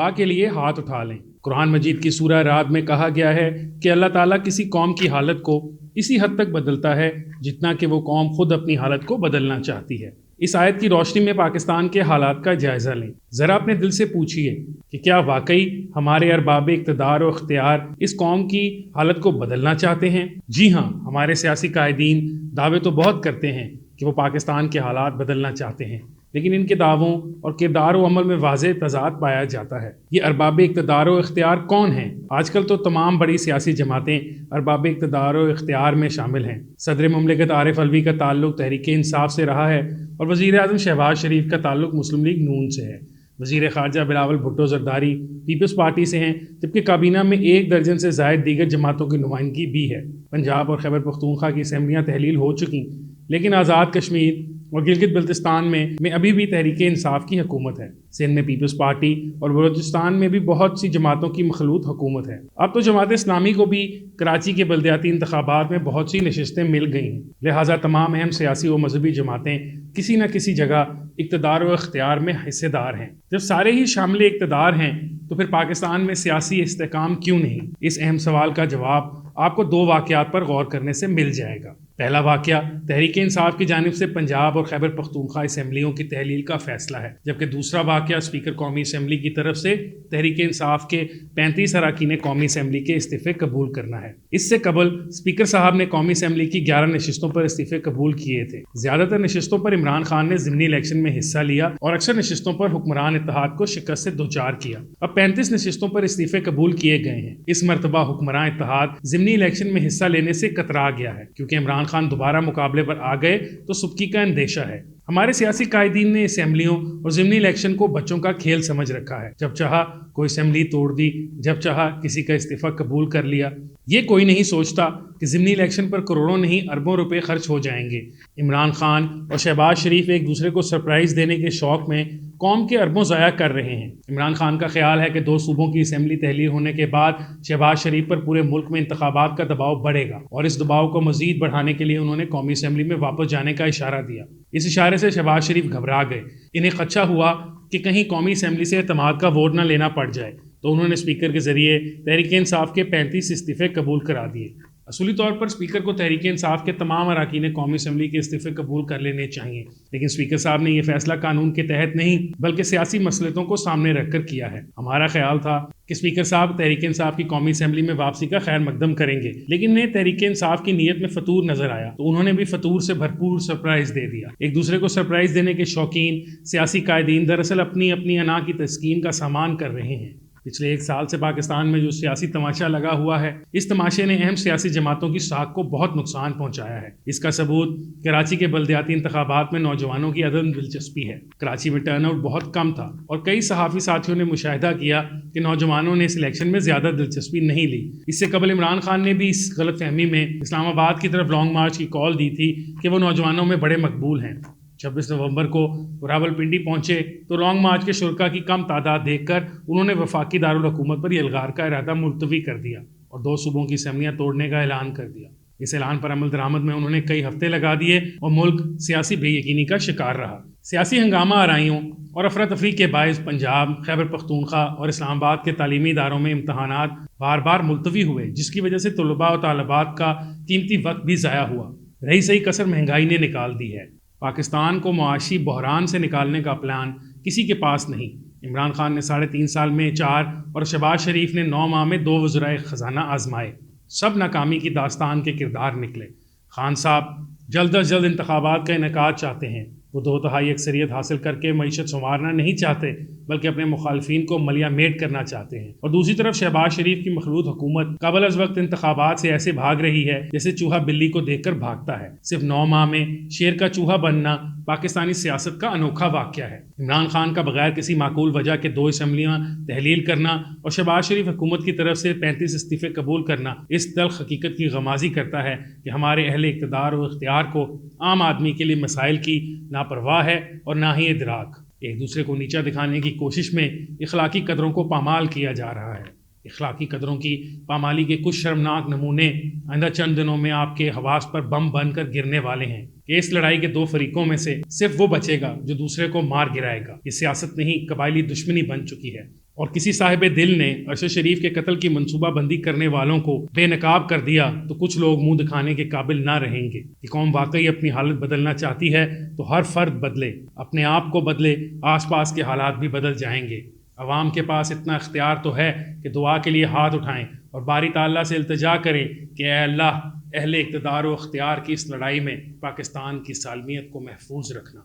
خدا کے لیے ہاتھ اٹھا لیں۔ قرآن مجید کی سورہ رعد میں کہا گیا ہے کہ اللہ تعالیٰ کسی قوم کی حالت کو اسی حد تک بدلتا ہے جتنا کہ وہ قوم خود اپنی حالت کو بدلنا چاہتی ہے۔ اس آیت کی روشنی میں پاکستان کے حالات کا جائزہ لیں۔ ذرا اپنے دل سے پوچھئے کہ کیا واقعی ہمارے ارباب اقتدار و اختیار اس قوم کی حالت کو بدلنا چاہتے ہیں؟ جی ہاں، ہمارے سیاسی قائدین دعوے تو بہت کرتے ہیں کہ وہ پاکستان کے حالات بدلنا چاہتے ہیں، لیکن ان کے دعووں اور کردار و عمل میں واضح تضاد پایا جاتا ہے۔ یہ ارباب اقتدار و اختیار کون ہیں؟ آج کل تو تمام بڑی سیاسی جماعتیں ارباب اقتدار و اختیار میں شامل ہیں۔ صدر مملکت عارف علوی کا تعلق تحریک انصاف سے رہا ہے اور وزیر اعظم شہباز شریف کا تعلق مسلم لیگ نون سے ہے۔ وزیر خارجہ بلاول بھٹو زرداری پیپلز پارٹی سے ہیں، جبکہ کابینہ میں 1 درجن سے زائد دیگر جماعتوں کی نمائندگی بھی ہے۔ پنجاب اور خیبر پختونخوا کی اسمبلیاں تحلیل ہو چکیں، لیکن آزاد کشمیر اور گلگت بلتستان میں ابھی بھی تحریک انصاف کی حکومت ہے۔ سندھ میں پیپلز پارٹی اور بلوچستان میں بھی بہت سی جماعتوں کی مخلوط حکومت ہے۔ اب تو جماعت اسلامی کو بھی کراچی کے بلدیاتی انتخابات میں بہت سی نشستیں مل گئی ہیں، لہٰذا تمام اہم سیاسی و مذہبی جماعتیں کسی نہ کسی جگہ اقتدار و اختیار میں حصے دار ہیں۔ جب سارے ہی شامل اقتدار ہیں تو پھر پاکستان میں سیاسی استحکام کیوں نہیں؟ اس اہم سوال کا جواب آپ کو 2 واقعات پر غور کرنے سے مل جائے گا۔ پہلا واقعہ تحریک انصاف کی جانب سے پنجاب اور خیبر پختونخوا اسمبلیوں کی تحلیل کا فیصلہ ہے، جبکہ دوسرا واقعہ اسپیکر قومی اسمبلی کی طرف سے تحریک انصاف کے 35 اراکین قومی اسمبلی کے استعفے قبول کرنا ہے۔ اس سے قبل اسپیکر صاحب نے قومی اسمبلی کی 11 نشستوں پر استعفے قبول کیے تھے۔ زیادہ تر نشستوں پر عمران خان نے ضمنی الیکشن میں حصہ لیا اور اکثر نشستوں پر حکمران اتحاد کو شکست سے دوچار کیا۔ اب 35 نشستوں پر استعفے قبول کیے گئے ہیں۔ اس مرتبہ حکمران اتحاد ضمنی الیکشن میں حصہ لینے سے کترا گیا ہے، کیونکہ عمران خان دوبارہ مقابلے پر آ گئے تو سبکی کا اندیشہ ہے۔ ہمارے سیاسی قائدین نے اسمبلیوں اور ضمنی الیکشن کو بچوں کا کھیل سمجھ رکھا ہے۔ جب چاہا کوئی اسمبلی توڑ دی، جب چاہا کسی کا استعفیٰ قبول کر لیا۔ یہ کوئی نہیں سوچتا کہ ضمنی الیکشن پر کروڑوں نہیں اربوں روپے خرچ ہو جائیں گے۔ عمران خان اور شہباز شریف ایک دوسرے کو سرپرائز دینے کے شوق میں قوم کے اربوں ضائع کر رہے ہیں۔ عمران خان کا خیال ہے کہ 2 صوبوں کی اسمبلی تحلیل ہونے کے بعد شہباز شریف پر پورے ملک میں انتخابات کا دباؤ بڑھے گا، اور اس دباؤ کو مزید بڑھانے کے لیے انہوں نے قومی اسمبلی میں واپس جانے کا اشارہ دیا۔ اس اشارے سے شہباز شریف گھبرا گئے۔ انہیں خدشہ ہوا کہ کہیں قومی اسمبلی سے اعتماد کا ووٹ نہ لینا پڑ جائے، تو انہوں نے اسپیکر کے ذریعے تحریک انصاف کے 35 استعفے قبول کرا دیے۔ اصولی طور پر اسپیکر کو تحریک انصاف کے تمام اراکین قومی اسمبلی کے استعفے قبول کر لینے چاہیے، لیکن اسپیکر صاحب نے یہ فیصلہ قانون کے تحت نہیں بلکہ سیاسی مصلحتوں کو سامنے رکھ کر کیا ہے۔ ہمارا خیال تھا کہ اسپیکر صاحب تحریک انصاف کی قومی اسمبلی میں واپسی کا خیر مقدم کریں گے، لیکن انہیں تحریک انصاف کی نیت میں فطور نظر آیا تو انہوں نے بھی فطور سے بھرپور سرپرائز دے دیا۔ ایک دوسرے کو سرپرائز دینے کے شوقین سیاسی قائدین دراصل اپنی انا کی تسکین کا سامان کر رہے ہیں۔ پچھلے 1 سال سے پاکستان میں جو سیاسی تماشا لگا ہوا ہے، اس تماشے نے اہم سیاسی جماعتوں کی ساکھ کو بہت نقصان پہنچایا ہے۔ اس کا ثبوت کراچی کے بلدیاتی انتخابات میں نوجوانوں کی عدم دلچسپی ہے۔ کراچی میں ٹرن آؤٹ بہت کم تھا اور کئی صحافی ساتھیوں نے مشاہدہ کیا کہ نوجوانوں نے اس الیکشن میں زیادہ دلچسپی نہیں لی۔ اس سے قبل عمران خان نے بھی اس غلط فہمی میں اسلام آباد کی طرف لانگ مارچ کی کال دی تھی کہ وہ نوجوانوں میں بڑے مقبول ہیں۔ 26 نومبر کو راولپنڈی پہنچے تو لانگ مارچ کے شرکا کی کم تعداد دیکھ کر انہوں نے وفاقی دارالحکومت پر الغار کا ارادہ ملتوی کر دیا اور 2 صوبوں کی اسمبلیاں توڑنے کا اعلان کر دیا۔ اس اعلان پر عمل درآمد میں انہوں نے کئی ہفتے لگا دیے اور ملک سیاسی بے یقینی کا شکار رہا۔ سیاسی ہنگامہ آرائیوں اور افراتفری کے باعث پنجاب، خیبر پختونخوا اور اسلام آباد کے تعلیمی اداروں میں امتحانات بار بار ملتوی ہوئے، جس کی وجہ سے طلباء و طالبات کا قیمتی وقت بھی ضائع ہوا۔ رہی صحیح کسر مہنگائی نے نکال دی ہے۔ پاکستان کو معاشی بحران سے نکالنے کا پلان کسی کے پاس نہیں۔ عمران خان نے 3.5 سال میں 4 اور شہباز شریف نے 9 ماہ میں 2 وزرائے خزانہ آزمائے، سب ناکامی کی داستان کے کردار نکلے۔ خان صاحب جلد از جلد انتخابات کا انعقاد چاہتے ہیں۔ وہ 2/3 اکثریت حاصل کر کے معیشت سنوارنا نہیں چاہتے بلکہ اپنے مخالفین کو ملیا میٹ کرنا چاہتے ہیں، اور دوسری طرف شہباز شریف کی مخلوط حکومت قبل از وقت انتخابات سے ایسے بھاگ رہی ہے جیسے چوہا بلی کو دیکھ کر بھاگتا ہے۔ صرف 9 ماہ میں شیر کا چوہا بننا پاکستانی سیاست کا انوکھا واقعہ ہے۔ عمران خان کا بغیر کسی معقول وجہ کے 2 اسمبلیاں تحلیل کرنا اور شہباز شریف حکومت کی طرف سے 35 استعفے قبول کرنا اس تلخ حقیقت کی غمازی کرتا ہے کہ ہمارے اہل اقتدار و اختیار کو عام آدمی کے لیے مسائل کی نہ پرواہ ہے اور نہ ہی ادراک۔ ایک دوسرے کو نیچا دکھانے کی کوشش میں اخلاقی قدروں کو پامال کیا جا رہا ہے۔ اخلاقی قدروں کی پامالی کے کچھ شرمناک نمونے آئندہ چند دنوں میں آپ کے حواس پر بم بن کر گرنے والے ہیں کہ اس لڑائی کے 2 فریقوں میں سے صرف وہ بچے گا جو دوسرے کو مار گرائے گا۔ یہ سیاست نہیں، قبائلی دشمنی بن چکی ہے۔ اور کسی صاحب دل نے ارشد شریف کے قتل کی منصوبہ بندی کرنے والوں کو بے نقاب کر دیا تو کچھ لوگ منہ دکھانے کے قابل نہ رہیں گے. کہ قوم واقعی اپنی حالت بدلنا چاہتی ہے تو ہر فرد بدلے، اپنے آپ کو بدلے، آس پاس کے حالات بھی بدل جائیں گے. عوام کے پاس اتنا اختیار تو ہے کہ دعا کے لیے ہاتھ اٹھائیں اور باری تعالیٰ سے التجا کریں کہ اے اللہ، اہل اقتدار و اختیار کی اس لڑائی میں پاکستان کی سالمیت کو محفوظ رکھنا.